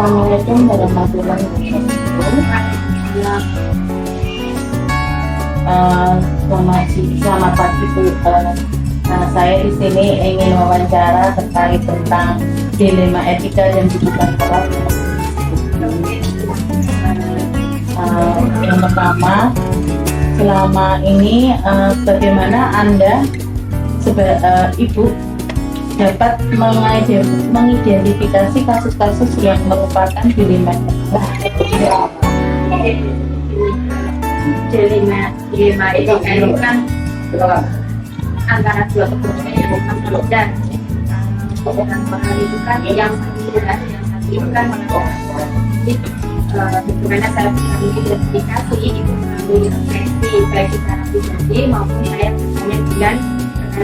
Assalamualaikum warahmatullahi wabarakatuh. Selamat pagi Bu. Saya di sini ingin wawancara terkait tentang dilema etika dan didikan moral. Yang pertama, selama ini bagaimana Anda Ibu dapat mengidentifikasi kasus-kasus yang merupakan dilema etika? Dilema etika itu kan antara dua kepentingan yang berbeda. Dalam hal itu kan yang satu itu kan bagaimana saya bisa mengidentifikasi itu melalui refleksi baik secara pribadi maupun saya misalnya dengan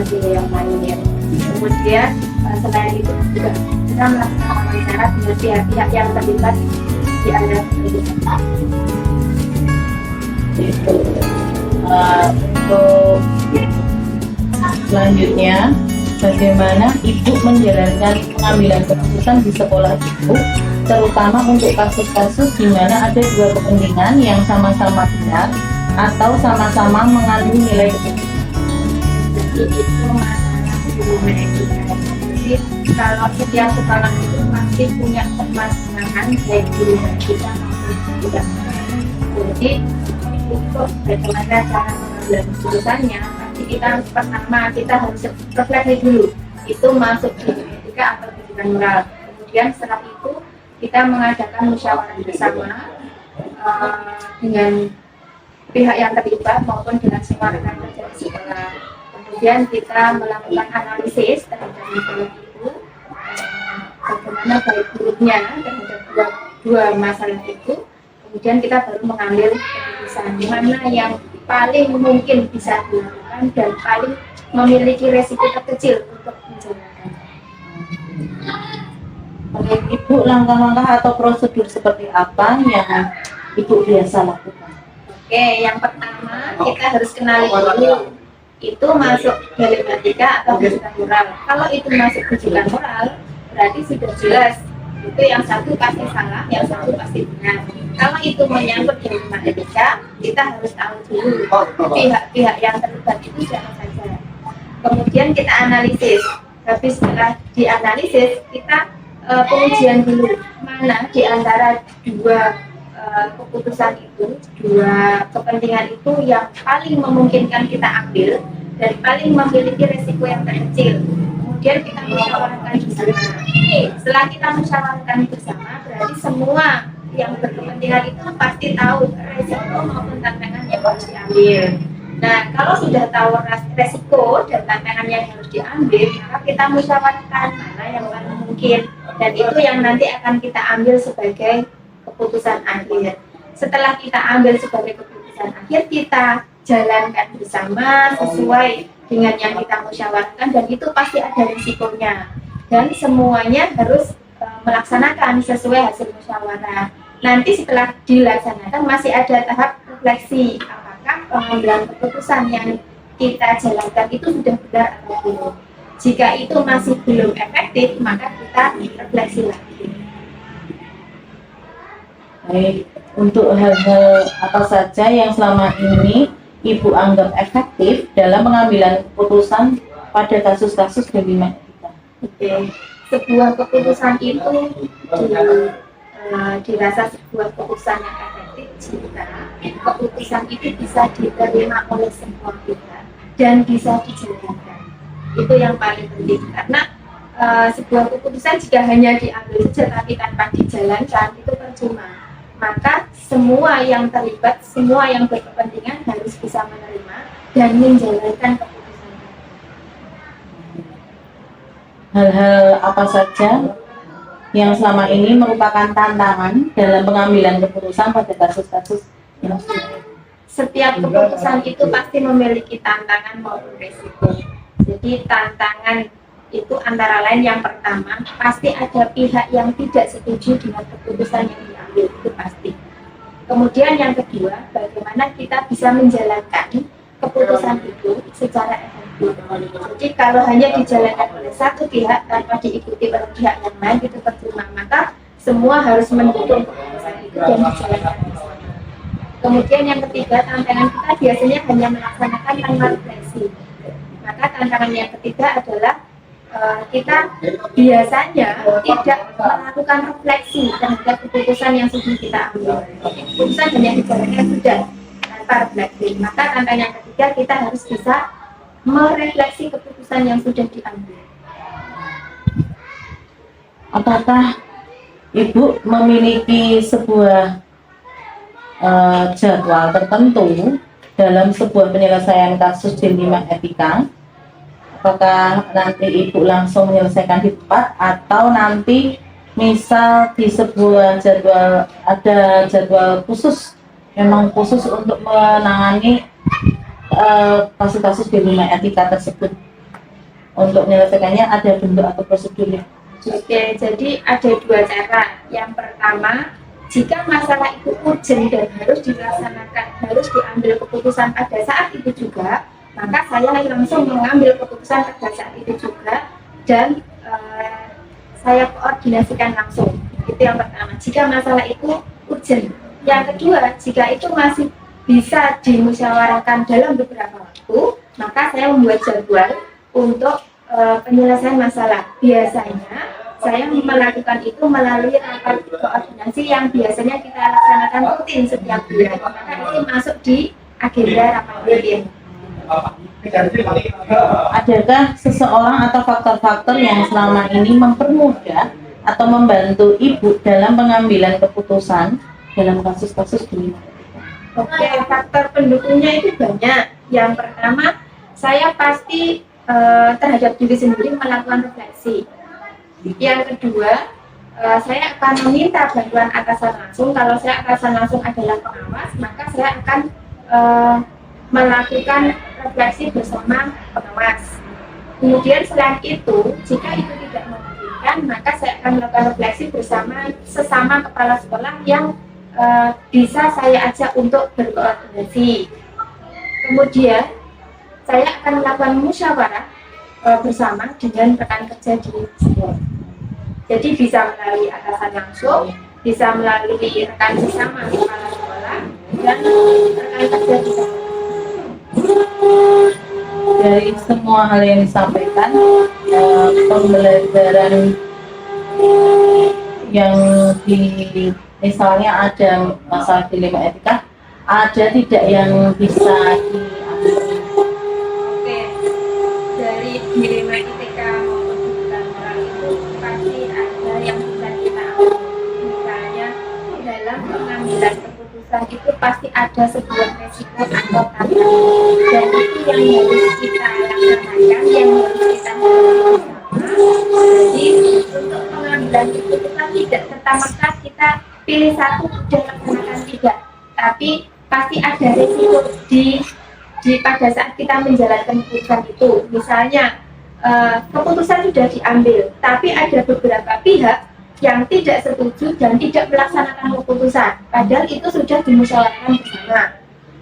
biaya yang lainnya. Kemudian selain itu juga kita melakukan wawancara dengan pihak-pihak yang terlibat di area pendidikan. Untuk selanjutnya, bagaimana Ibu menjalankan pengambilan keputusan di sekolah Ibu, terutama untuk kasus-kasus di mana ada dua kepentingan yang sama-sama benar atau sama-sama mengandung nilai kepentingan? Jadi itu masalah dilema etika. Jadi kalau setiap sekolah itu pasti punya permasalahan baik dilema etika maupun tidak. Jadi untuk bagaimana cara mengambil keputusannya, pasti pertama kita harus refleksi dulu itu masuk dilema etika atau pendidikan moral. Kemudian setelah itu kita mengadakan musyawarah bersama dengan pihak yang terlibat maupun dengan semua rekan kerja di sekolah. Kemudian kita melakukan analisis terhadap masalah itu, bagaimana baik buruknya terhadap dua masalah itu. Kemudian kita baru mengambil keputusan mana yang paling mungkin bisa dilakukan dan paling memiliki resiko terkecil untuk menjalankan. Oleh Ibu, langkah-langkah atau prosedur seperti apa yang Ibu biasa lakukan? Oke, yang pertama kita harus kenali dulu itu masuk dilema etika atau pendidikan moral. Kalau itu masuk pendidikan moral, berarti sudah jelas itu yang satu pasti salah, yang satu pasti benar. Kalau itu menyangkut dilema etika, kita harus tahu dulu pihak-pihak yang terlibat itu siapa saja. Kemudian kita analisis. Habis setelah dianalisis, kita pengujian dulu mana di antara dua keputusan itu, dua kepentingan itu yang paling memungkinkan kita ambil dan paling memiliki resiko yang terkecil. Kemudian kita musyawarahkan bersama. Setelah kita musyawarahkan bersama, berarti semua yang berkepentingan itu pasti tahu resiko maupun tantangan yang harus diambil. Nah, kalau sudah tahu resiko dan tantangan yang harus diambil, maka kita musyawarahkan mana yang paling mungkin, dan itu yang nanti akan kita ambil sebagai keputusan akhir. Setelah kita ambil sebagai keputusan akhir, kita jalankan bersama sesuai dengan yang kita musyawarahkan, dan itu pasti ada risikonya. Dan semuanya harus melaksanakan sesuai hasil musyawarah. Nanti setelah dilaksanakan masih ada tahap refleksi, apakah pengambilan keputusan yang kita jalankan itu sudah benar atau belum. Jika itu masih belum efektif, maka kita refleksi lagi. Baik, untuk hal-hal apa saja yang selama ini Ibu anggap efektif dalam pengambilan keputusan pada kasus-kasus dilema etika? Oke, sebuah keputusan itu dirasa sebuah keputusan yang efektif jika keputusan itu bisa diterima oleh semua pihak dan bisa dijalankan. Itu yang paling penting, karena sebuah keputusan jika hanya diambil saja tapi tanpa dijalankan itu percuma. Maka semua yang terlibat, semua yang berkepentingan harus bisa menerima dan menjalankan keputusan. Hal-hal apa saja yang selama ini merupakan tantangan dalam pengambilan keputusan pada kasus-kasus yang setiap keputusan itu pasti memiliki tantangan maupun risiko. Jadi tantangan itu antara lain yang pertama, pasti ada pihak yang tidak setuju dengan keputusan yang diambil, itu pasti. Kemudian yang kedua, bagaimana kita bisa menjalankan keputusan itu secara efektif. Jadi kalau hanya dijalankan oleh satu pihak tanpa diikuti oleh pihak yang lain itu percuma, maka semua harus mendukung keputusan itu dan dijalankan bersama. Kemudian yang ketiga, tantangan kita biasanya hanya melaksanakan tanpa refleksi. Maka tantangan yang ketiga adalah kita biasanya tidak melakukan refleksi terhadap keputusan yang sudah kita ambil. Keputusan hanya dijalankan sudah tanpa refleksi. Maka tantangan yang ketiga, kita harus bisa merefleksi keputusan yang sudah diambil. Apakah Ibu memiliki sebuah jadwal tertentu dalam sebuah penyelesaian kasus di 5 etika? Apakah nanti Ibu langsung menyelesaikan di tempat atau nanti misal di sebuah jadwal ada jadwal khusus, memang khusus untuk menangani kasus-kasus di 5 etika tersebut? Untuk menyelesaikannya ada bentuk atau prosedurnya? Oke, jadi ada dua cara. Yang pertama, jika masalah itu urgent dan harus dilaksanakan, harus diambil keputusan pada saat itu juga, maka saya langsung mengambil keputusan pada saat itu juga dan saya koordinasikan langsung. Itu yang pertama, jika masalah itu urgent. Yang kedua, jika itu masih bisa dimusyawarahkan dalam beberapa waktu, maka saya membuat jadwal untuk penyelesaian masalah. Biasanya saya melakukan itu melalui rapat koordinasi yang biasanya kita laksanakan rutin setiap bulan. Maka itu masuk di agenda rapat rutin. Adakah seseorang atau faktor-faktor yang selama ini mempermudah atau membantu Ibu dalam pengambilan keputusan dalam kasus-kasus ini? Oke, faktor pendukungnya itu banyak. Yang pertama, saya pasti terhadap diri sendiri melakukan refleksi. Yang kedua, saya akan meminta bantuan atasan langsung. Kalau saya atasan langsung adalah pengawas, maka saya akan melakukan refleksi bersama pengawas. Kemudian selain itu, jika itu tidak memungkinkan, maka saya akan melakukan refleksi bersama sesama kepala sekolah yang bisa saya ajak untuk berkoordinasi. Kemudian saya akan melakukan musyawarah bersama dengan rekan kerja di sekolah. Jadi bisa melalui atasan langsung, bisa melalui rekan sesama kepala sekolah dan rekan kerja di sekolah. Dari semua hal yang disampaikan, pembelajaran yang misalnya ada masalah dilema etika, ada tidak yang bisa diambil? Oke, dari dilema etika maupun kebutuhan moral itu pasti ada yang bisa kita ambil. Misalnya dalam pengambilan keputusan itu pasti ada sebuah resiko atau tantangan, dan itu yang harus kita laksanakan, yang harus kita lakukan bersama. Jadi untuk pengambilan keputusan tidak serta-merta kita pilih satu dan laksanakan tidak, tapi pasti ada resiko di pada saat kita menjalankan keputusan itu. Misalnya keputusan sudah diambil, tapi ada beberapa pihak yang tidak setuju dan tidak melaksanakan keputusan, padahal itu sudah dimusyawarahkan bersama.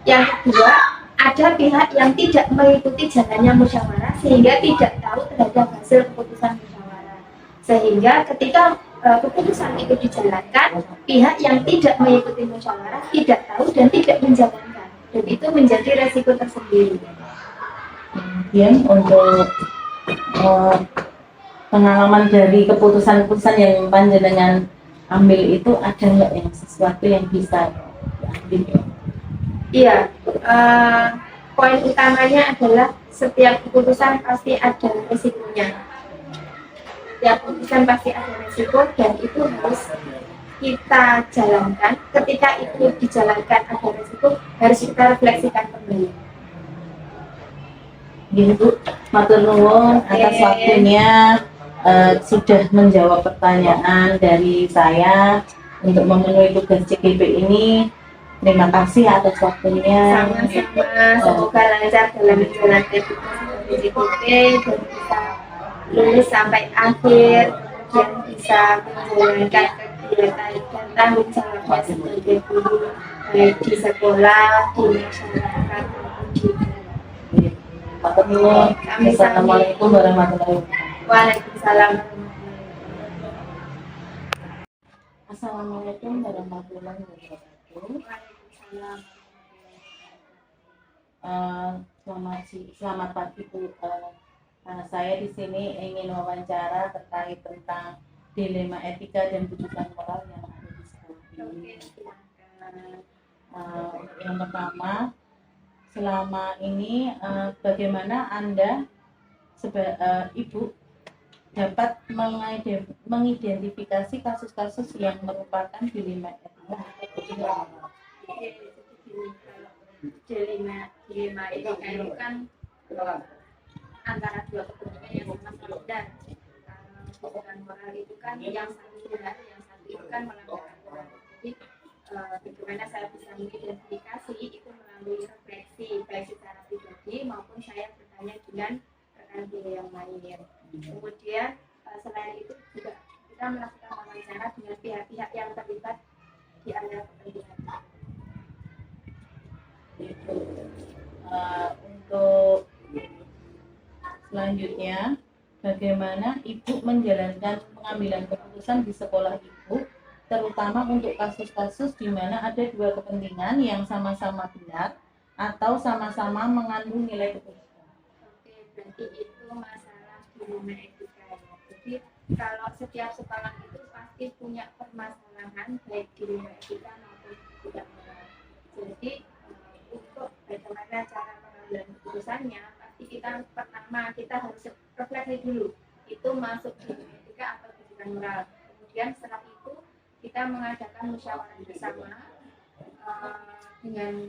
Yang kedua, ada pihak yang tidak mengikuti jalannya musyawarah sehingga tidak tahu terhadap hasil keputusan musyawarah. Sehingga ketika keputusan itu dijalankan, pihak yang tidak mengikuti musyawarah tidak tahu dan tidak menjalankan, dan itu menjadi resiko tersendiri. Kemudian untuk pengalaman dari keputusan-keputusan yang panjenengan ambil itu, ada nggak yang sesuatu yang bisa diambil? Iya, poin utamanya adalah setiap keputusan pasti ada resikonya. Setiap keputusan pasti ada resiko dan itu harus kita jalankan. Ketika itu dijalankan ada resiko, harus kita refleksikan kembali. Gini Bu, matur nuwun atas waktunya, sudah menjawab pertanyaan dari saya untuk memenuhi tugas CGP ini. Terima kasih atas waktunya. Sama-sama, semoga lancar dalam menjalankan tugas CGP dan bisa lulus sampai akhir dan bisa menjalankan kegiatan dan tanggung jawabnya sebagai guru, baik di sekolah, di masyarakat maupun di Assalamualaikum warahmatullahi wabarakatuh. Waalaikumsalam. Assalamualaikum warahmatullahi wabarakatuh. Waalaikumsalam. Selamat pagi Bu. Saya di sini ingin wawancara terkait tentang dilema etika dan putusan moral yang ada di sekolah ini. Oke, silakan. Yang pertama, selama ini bagaimana Anda Ibu dapat mengidentifikasi kasus-kasus yang merupakan dilema etika atau putusan moral? Oke, jadi gini, kalau dilema etika itu kan antara dua kepentingan yang sama-sama benar. Putusan moral itu kan yang satu benar, yang satu itu kan melanggar aturan. Jadi bagaimana saya bisa mengidentifikasi itu melalui refleksi baik secara pribadi maupun saya bertanya dengan rekan kerja yang lain. Kemudian selain itu juga kita melakukan wawancara dengan pihak-pihak yang terlibat di antara kepentingan. Untuk selanjutnya, bagaimana Ibu menjalankan pengambilan keputusan di sekolah Ibu, terutama untuk kasus-kasus di mana ada dua kepentingan yang sama-sama benar atau sama-sama mengandung nilai keputusan? Oke, berarti itu masalah dilema etika ya. Jadi kalau setiap sekolah itu pasti punya permasalahan baik dilema etika maupun tidak moral. Jadi untuk bagaimana cara pengambilan keputusannya, pasti kita harus refleksi dulu itu masuk dilema etika atau bukan moral. Kemudian setelah itu kita mengadakan musyawarah bersama dengan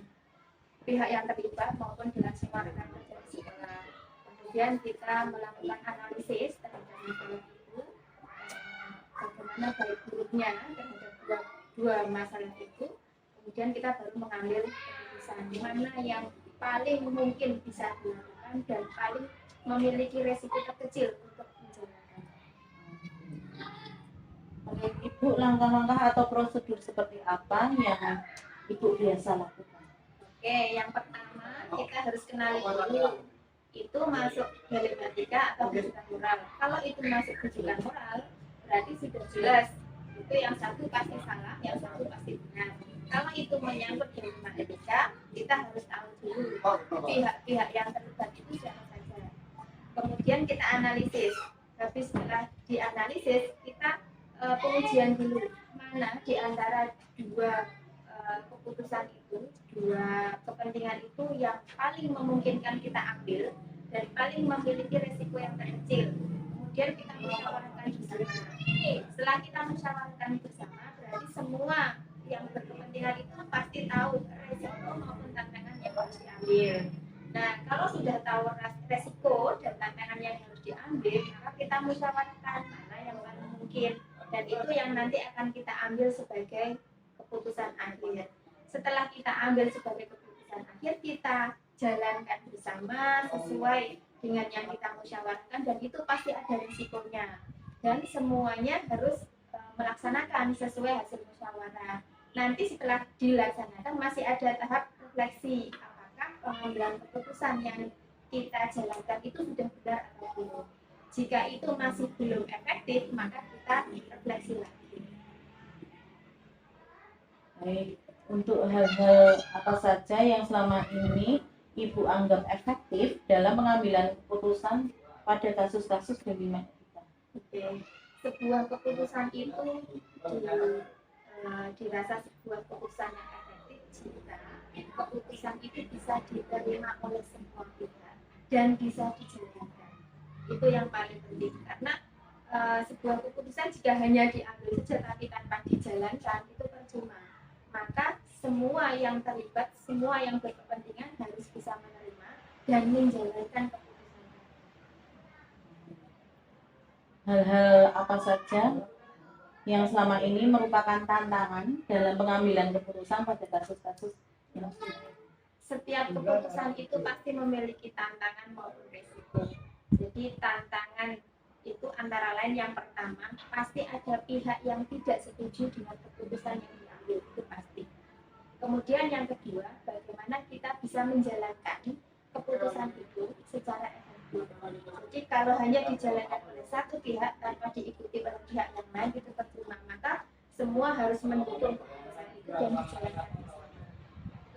pihak yang terlibat maupun dengan semua rekan kerja di sekolah. Kemudian kita melakukan analisis terhadap masalah itu, bagaimana baik buruknya terhadap dua masalah itu. Kemudian kita baru mengambil keputusan mana yang paling mungkin bisa dilakukan dan paling memiliki resiko terkecil untuk menjalankan. Menurut Ibu, langkah-langkah atau prosedur seperti apa yang Ibu biasa lakukan? Oke, yang pertama kita harus kenali dulu itu masuk dilema etika atau putusan moral. Kalau itu masuk putusan moral, berarti sudah jelas itu yang satu pasti salah, yang satu pasti benar. Kalau itu menyangkut dilema etika, kita harus tahu dulu pihak-pihak yang terlibat itu siapa saja. Kemudian kita analisis. Habis setelah dianalisis, kita pengujian dulu mana di antara dua keputusan itu, dua kepentingan itu yang paling memungkinkan kita ambil dan paling memiliki resiko yang terkecil. Kemudian kita musyawarahkan bersama. Setelah kita musyawarahkan bersama, berarti semua yang berkepentingan itu pasti tahu resiko maupun tantangan yang harus diambil. Nah, kalau sudah tahu resiko dan tantangan yang harus diambil, maka kita musyawarahkan mana yang paling mungkin dan itu yang nanti akan kita ambil sebagai keputusan akhir. Setelah kita ambil sebagai keputusan akhir, kita jalankan bersama sesuai dengan yang kita musyawarahkan dan itu pasti ada risikonya. Dan semuanya harus melaksanakan sesuai hasil musyawarah. Nanti setelah dilaksanakan masih ada tahap refleksi apakah pengambilan keputusan yang kita jalankan itu sudah benar atau belum. Jika itu masih belum efektif, maka kita refleksi lagi. Baik, untuk hal-hal apa saja yang selama ini Ibu anggap efektif dalam pengambilan keputusan pada kasus-kasus dilema etika? Oke, sebuah keputusan itu dirasa sebuah keputusan yang efektif jika keputusan itu bisa diterima oleh semua pihak dan bisa dijalankan. Itu yang paling penting karena sebuah keputusan jika hanya diambil saja tapi tanpa dijalankan itu percuma. Maka semua yang terlibat, semua yang berkepentingan harus bisa menerima dan menjalankan keputusan. Hal-hal apa saja yang selama ini merupakan tantangan dalam pengambilan keputusan pada kasus-kasus yang setiap keputusan itu pasti memiliki tantangan maupun resiko. Jadi tantangan itu antara lain yang pertama pasti ada pihak yang tidak setuju dengan keputusan yang diambil, itu pasti. Kemudian yang kedua, bagaimana kita bisa menjalankan keputusan itu secara efektif. Jadi kalau hanya dijalankan oleh satu pihak tanpa diikuti oleh pihak yang lain itu percuma. Maka semua semua harus mendukung keputusan itu dan dijalankan bersama.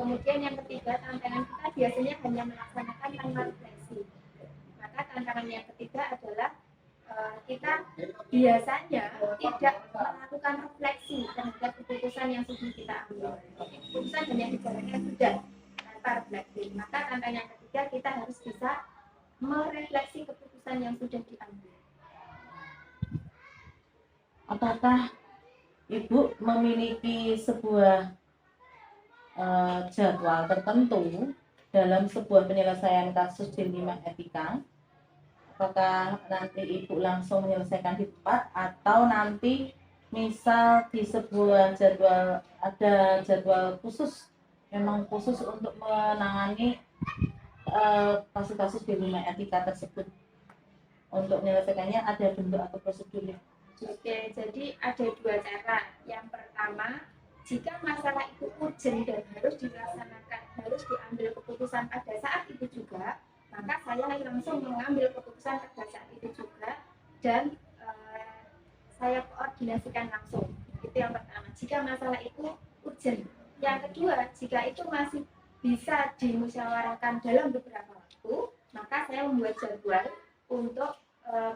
Kemudian yang ketiga, tantangan kita biasanya hanya melaksanakan tanpa refleksi. Maka tantangan yang ketiga adalah kita biasanya tidak melakukan refleksi terhadap keputusan yang sudah kita ambil. Keputusan hanya dijalankan sudah tanpa refleksi. Maka tantangan yang ketiga, kita harus bisa merefleksi keputusan yang sudah diambil. Apakah Ibu memiliki sebuah jadwal tertentu dalam sebuah penyelesaian kasus di 5 etika? Apakah nanti Ibu langsung menyelesaikan di tempat atau nanti misal di sebuah jadwal ada jadwal khusus, memang khusus untuk menangani kasus-kasus di 5 etika tersebut? Untuk menyelesaikannya ada bentuk atau prosedurnya? Oke, jadi ada dua cara. Yang pertama, jika masalah itu urgent dan harus dilaksanakan, harus diambil keputusan pada saat itu juga, maka saya langsung mengambil keputusan pada saat itu juga dan saya koordinasikan langsung. Itu yang pertama, jika masalah itu urgent. Yang kedua, jika itu masih bisa dimusyawarahkan dalam beberapa waktu, maka saya membuat jadwal untuk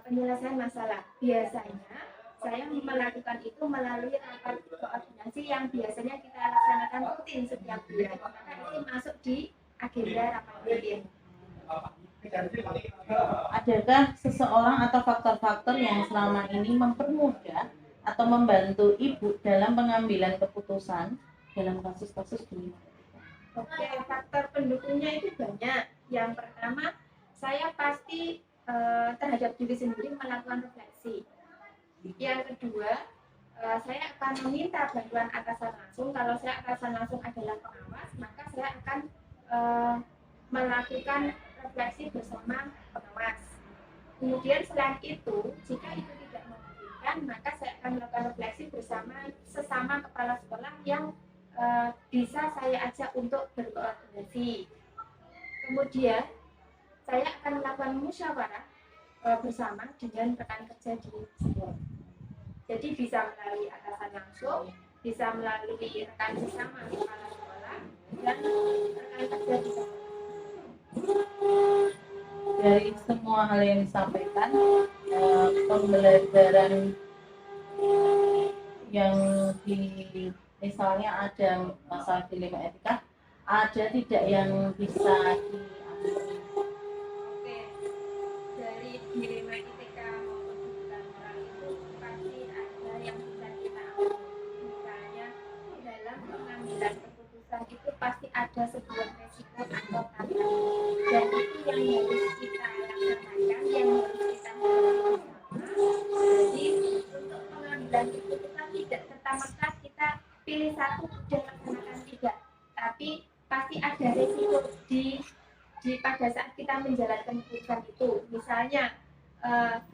penyelesaian masalah. Biasanya saya melakukan itu melalui rapat koordinasi yang biasanya kita laksanakan rutin setiap bulan. Maka itu masuk di agenda rapat rutin. Adakah seseorang atau faktor-faktor yang selama ini mempermudah atau membantu Ibu dalam pengambilan keputusan dalam kasus-kasus ini? Oke, faktor pendukungnya itu banyak. Yang pertama, saya pasti terhadap diri sendiri melakukan refleksi. Yang kedua, saya akan meminta bantuan atasan langsung. Kalau saya atasan langsung adalah pengawas, maka saya akan melakukan refleksi bersama pengawas. Kemudian selain itu, jika itu tidak memungkinkan, maka saya akan melakukan refleksi bersama sesama kepala sekolah yang bisa saya ajak untuk berkoordinasi. Kemudian saya akan melakukan musyawarah bersama dengan rekan kerja di sekolah. Jadi bisa melalui atasan langsung, bisa melalui rekan sesama kepala sekolah dan rekan kerja di sekolah. Dari semua hal yang disampaikan, pembelajaran yang misalnya ada masalah dilema etika, ada tidak yang bisa diambil? Oke, dari dilema etika maupun kebutuhan moral itu pasti ada yang bisa kita ambil. Misalnya dalam pengambilan keputusan itu pasti ada sebuah resiko atau tantangan, dan itu yang harus kita laksanakan, yang harus kita hadapi bersama. Jadi untuk pengambilan keputusan tidak serta-merta kita pilih satu dan laksanakan tidak, tapi pasti ada resiko di pada saat kita menjalankan keputusan itu. Misalnya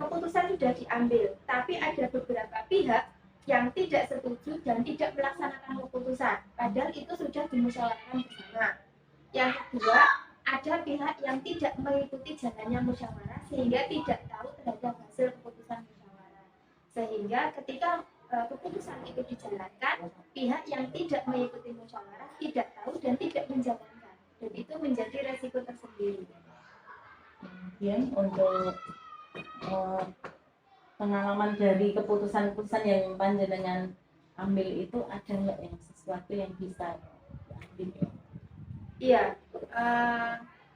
keputusan sudah diambil, tapi ada beberapa pihak yang tidak setuju dan tidak melaksanakan keputusan, padahal itu sudah dimusyawarahkan bersama. Yang kedua, ada pihak yang tidak mengikuti jalannya musyawarah sehingga tidak tahu terhadap hasil keputusan musyawarah. Sehingga ketika keputusan itu dijalankan, pihak yang tidak mengikuti musyawarah tidak tahu dan tidak menjalankan, dan itu menjadi resiko tersendiri. Kemudian untuk pengalaman dari keputusan-keputusan yang panjenengan ambil itu, ada nggak yang sesuatu yang bisa diambil? Iya,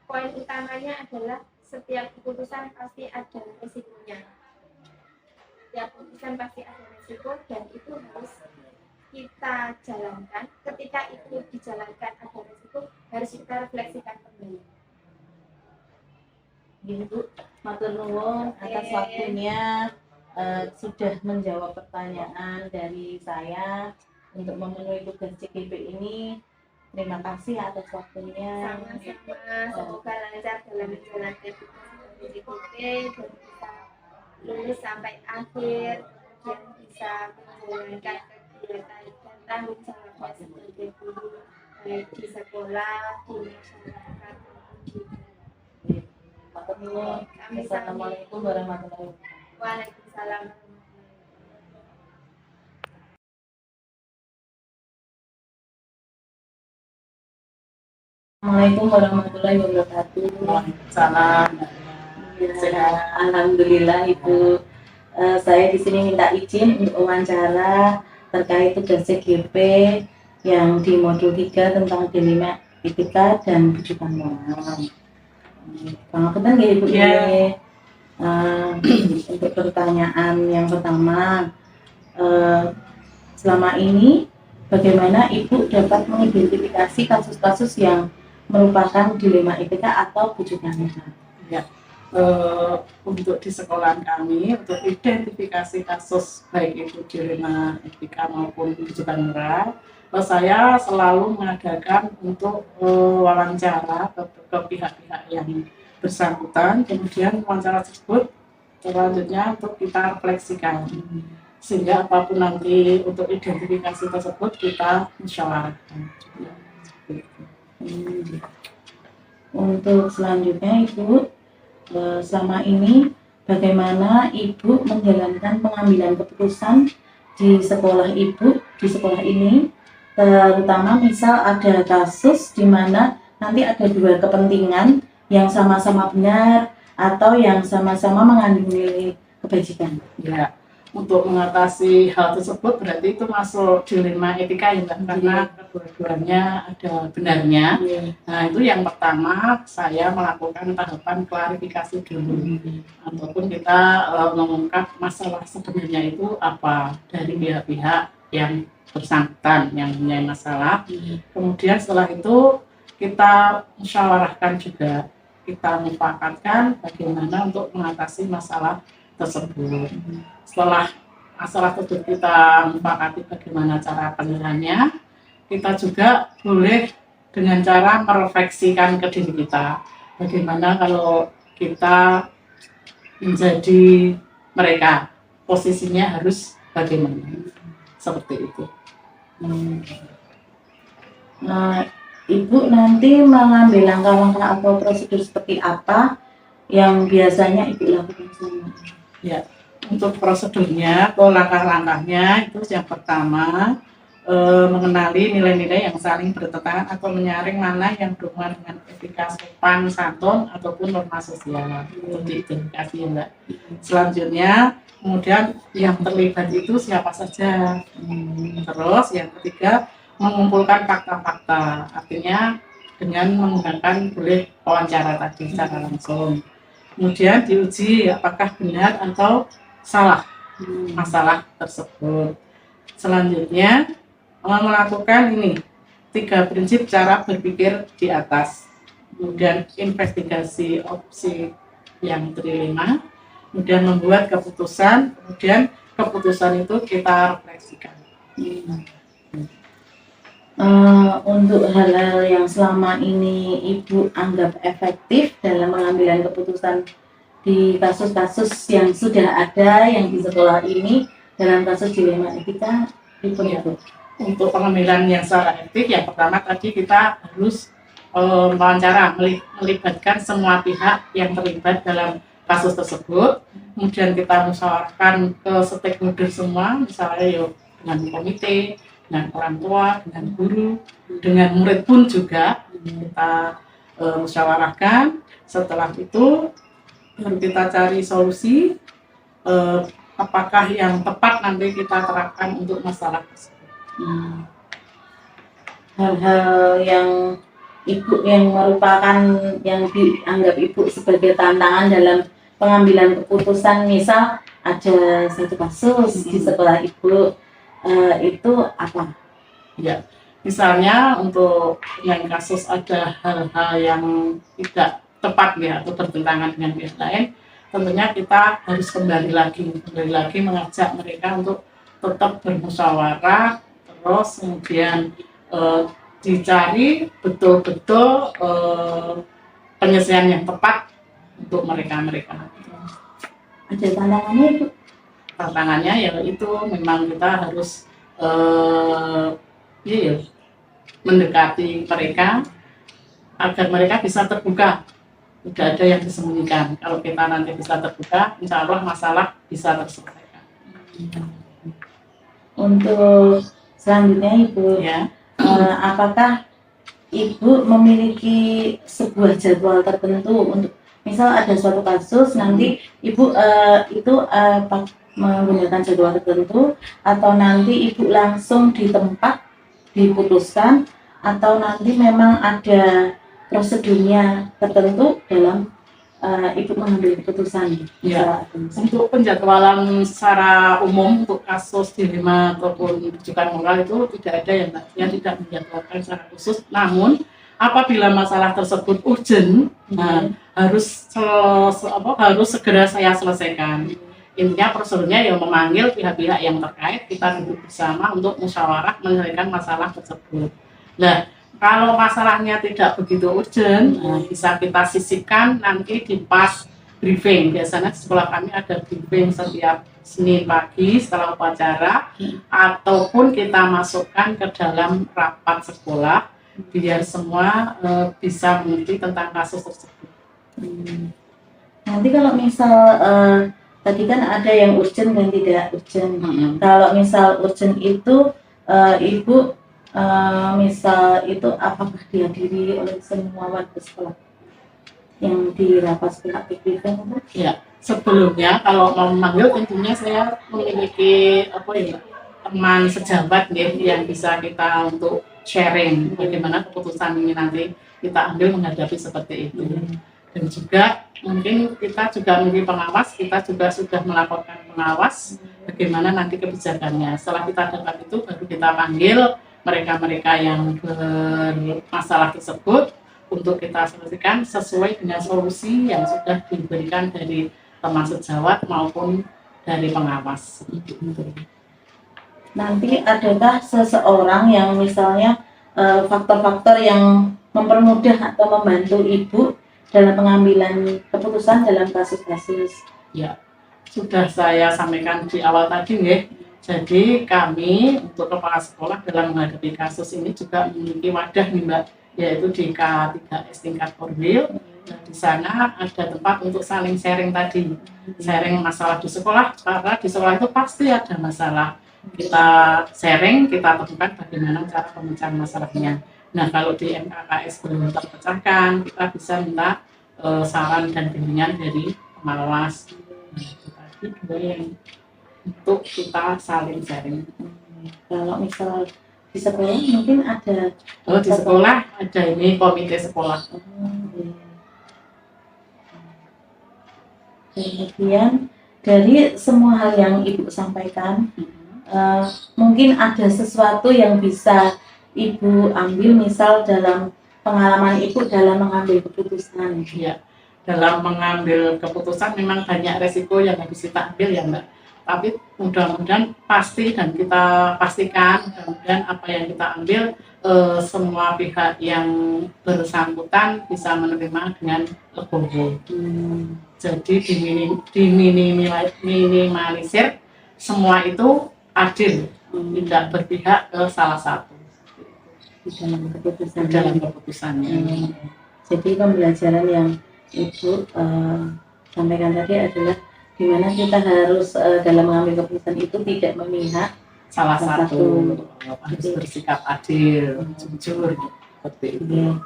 poin utamanya adalah setiap keputusan pasti ada resikonya. Setiap keputusan pasti ada resiko dan itu harus kita jalankan. Ketika itu dijalankan ada resiko, harus kita refleksikan kembali. Gini Bu, matur nuwun atas waktunya, sudah menjawab pertanyaan dari saya untuk memenuhi tugas CGP ini. Terima kasih atas waktunya. Sama-sama, semoga lancar dalam menjalankan tugas CGP dan bisa lulus sampai akhir, dan bisa menjalankan kegiatan dan tanggung jawabnya sebagai guru, baik di sekolah, di masyarakat maupun di Assalamualaikum warahmatullahi wabarakatuh. Waalaikumsalam. Assalamualaikum warahmatullahi wabarakatuh. Waalaikumsalam. Ya, Sehat. Alhamdulillah Ibu. Saya di sini minta izin untuk wawancara terkait tugas CGP yang di modul 3 tentang dilema etika dan bujukan moral. Pangapunten nggih Ibu. Ya. Untuk pertanyaan yang pertama, selama ini bagaimana Ibu dapat mengidentifikasi kasus-kasus yang merupakan dilema etika atau bujukan moral? Ya. Untuk di sekolah kami, untuk identifikasi kasus baik itu dilema etika maupun bujukan moral, saya selalu mengadakan untuk wawancara ke pihak-pihak yang bersangkutan, kemudian wawancara tersebut selanjutnya untuk kita refleksikan, sehingga apapun nanti untuk identifikasi tersebut kita musyawarahkan. Untuk selanjutnya Ibu, selama ini bagaimana Ibu menjalankan pengambilan keputusan di sekolah Ibu, di sekolah ini, terutama misal ada kasus di mana nanti ada dua kepentingan yang sama-sama benar atau yang sama-sama mengandung nilai kebajikan. Ya, untuk mengatasi hal tersebut berarti itu masuk dilema etika ya Mbak, karena kedua-duanya ada benarnya. Nah, itu yang pertama saya melakukan tahapan klarifikasi dulu, ataupun kita mengungkap masalah sebenarnya itu apa dari pihak-pihak yang bersangkutan yang punya masalah. Kemudian setelah itu kita musyawarahkan juga, kita mufakatkan bagaimana untuk mengatasi masalah tersebut. Setelah masalah tersebut kita mufakati bagaimana cara penyelesaiannya, kita juga boleh dengan cara merefleksikan ke diri kita. Bagaimana kalau kita menjadi mereka, posisinya harus bagaimana, seperti itu. Nah, Ibu nanti mengambil langkah-langkah atau prosedur seperti apa yang biasanya Ibu lakukan selama ini? Ya, untuk prosedurnya atau langkah-langkahnya itu yang pertama mengenali nilai-nilai yang saling bertentangan atau menyaring mana yang berhubungan dengan etika sopan santun ataupun norma sosial, untuk diidentifikasi ya Mbak. Selanjutnya kemudian yang terlibat itu siapa saja. Terus yang ketiga mengumpulkan fakta-fakta, artinya dengan menggunakan boleh wawancara tadi secara langsung. Kemudian diuji apakah benar atau salah masalah tersebut. Selanjutnya melakukan 3 prinsip cara berpikir di atas. Kemudian investigasi opsi yang dilema, kemudian membuat keputusan, kemudian keputusan itu kita refleksikan. Untuk hal-hal yang selama ini Ibu anggap efektif dalam pengambilan keputusan di kasus-kasus yang sudah ada yang di sekolah ini dalam kasus dilema etika, Ibu Ibu. Untuk pengambilan yang secara efektif, yang pertama tadi kita harus wawancara, melibatkan semua pihak yang terlibat dalam kasus tersebut. Kemudian kita musyawarahkan ke stakeholder semua, misalnya dengan komite, dengan orang tua, dengan guru, dengan murid pun juga kita musyawarahkan. Setelah itu baru kita cari solusi apakah yang tepat nanti kita terapkan untuk masalah tersebut. Hal-hal yang Ibu yang merupakan yang dianggap Ibu sebagai tantangan dalam pengambilan keputusan, misal ada satu kasus di sekolah Ibu, itu apa? Ya, misalnya untuk yang kasus ada hal-hal yang tidak tepat ya atau bertentangan dengan pihak lain, tentunya kita harus kembali lagi mengajak mereka untuk tetap bermusyawarah, terus kemudian dicari betul-betul penyelesaian yang tepat untuk mereka. Ada tantangannya Ibu? Tantangannya yaitu memang kita harus mendekati mereka agar mereka bisa terbuka, tidak ada yang disembunyikan. Kalau kita nanti bisa terbuka, insya Allah masalah bisa terselesaikan. Untuk selanjutnya Ibu, Ya. Apakah Ibu memiliki sebuah jadwal tertentu untuk misal ada suatu kasus nanti Ibu menggunakan jadwal tertentu atau nanti Ibu langsung di tempat diputuskan atau nanti memang ada prosedurnya tertentu dalam Ibu mengambil keputusan. Ya, untuk penjadwalan secara umum untuk kasus dilema ataupun rujukan moral itu tidak ada yang tidak menjadwalkan secara khusus. Namun apabila masalah tersebut urgent, harus segera saya selesaikan. Intinya prosedurnya yang memanggil pihak-pihak yang terkait, kita duduk bersama untuk musyawarah menyelesaikan masalah tersebut. Nah, kalau masalahnya tidak begitu urgent, bisa kita sisihkan nanti di pas briefing. Biasanya di sekolah kami ada briefing setiap Senin pagi setelah upacara, ataupun kita masukkan ke dalam rapat sekolah biar semua bisa mengerti tentang kasus tersebut. Nanti kalau misal tadi kan ada yang urgent dan tidak urgent. Kalau misal urgent itu Ibu misal itu apakah dihadiri oleh semua warga sekolah yang di rapat pihak briefing itu? Ya, sebelumnya kalau mau memanggil tentunya saya memiliki teman sejawat yang bisa kita untuk sharing bagaimana keputusan ini nanti kita ambil menghadapi seperti itu. Dan juga mungkin kita juga memiliki pengawas, kita juga sudah melaporkan pengawas bagaimana nanti kebijakannya. Setelah kita dapat itu baru kita panggil mereka-mereka yang bermasalah tersebut untuk kita selesaikan sesuai dengan solusi yang sudah diberikan dari teman sejawat maupun dari pengawas. Nanti adakah seseorang yang misalnya faktor-faktor yang mempermudah atau membantu Ibu dalam pengambilan keputusan dalam kasus-kasus? Ya, sudah saya sampaikan di awal tadi ya. Jadi kami untuk kepala sekolah dalam menghadapi kasus ini juga memiliki wadah nih Mbak, yaitu di K3S tingkat Korwil. Nah, di sana ada tempat untuk saling sharing tadi, sharing masalah di sekolah, karena di sekolah itu pasti ada masalah. Kita sharing, kita temukan bagaimana cara pemecahan masalahnya. Nah, kalau di MKKS belum terpecahkan, kita bisa minta saran dan bimbingan dari pengawas. Nah, itu tadi dua yang untuk kita saling sharing. Kalau misal di sekolah mungkin ada di sekolah ada ini komite sekolah. Kemudian dari semua hal yang Ibu sampaikan, mungkin ada sesuatu yang bisa Ibu ambil misal dalam pengalaman Ibu dalam mengambil keputusan. Ya, dalam mengambil keputusan memang banyak resiko yang harus kita ambil ya Mbak. Tapi mudah-mudahan pasti dan kita pastikan mudah-mudahan apa yang kita ambil semua pihak yang bersangkutan bisa menerima dengan legowo. Jadi diminimalisir semua itu adil, tidak berpihak ke salah satu dalam keputusannya. Jadi pembelajaran yang Ibu sampaikan tadi adalah di mana kita harus dalam mengambil keputusan itu tidak memihak salah satu, harus bersikap adil, jujur seperti itu.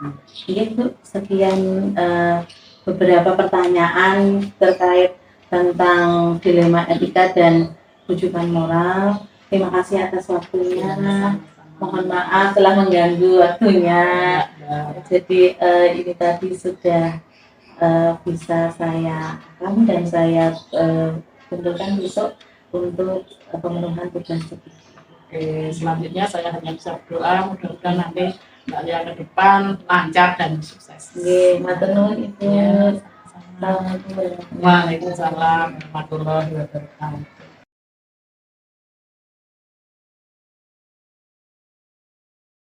Itu sekian beberapa pertanyaan terkait tentang dilema etika dan rujukan moral. Terima kasih atas waktunya. Mohon maaf telah mengganggu waktunya. Jadi ini tadi sudah bisa saya rekam dan saya tentukan besok untuk pemenuhan tugas tersebut. Oke, selanjutnya saya hanya bisa berdoa mudah-mudahan nanti Mbak Lia ke depan lancar dan sukses. Oke, matur nuwun Ibu. Waalaikumsalam warahmatullahi wabarakatuh.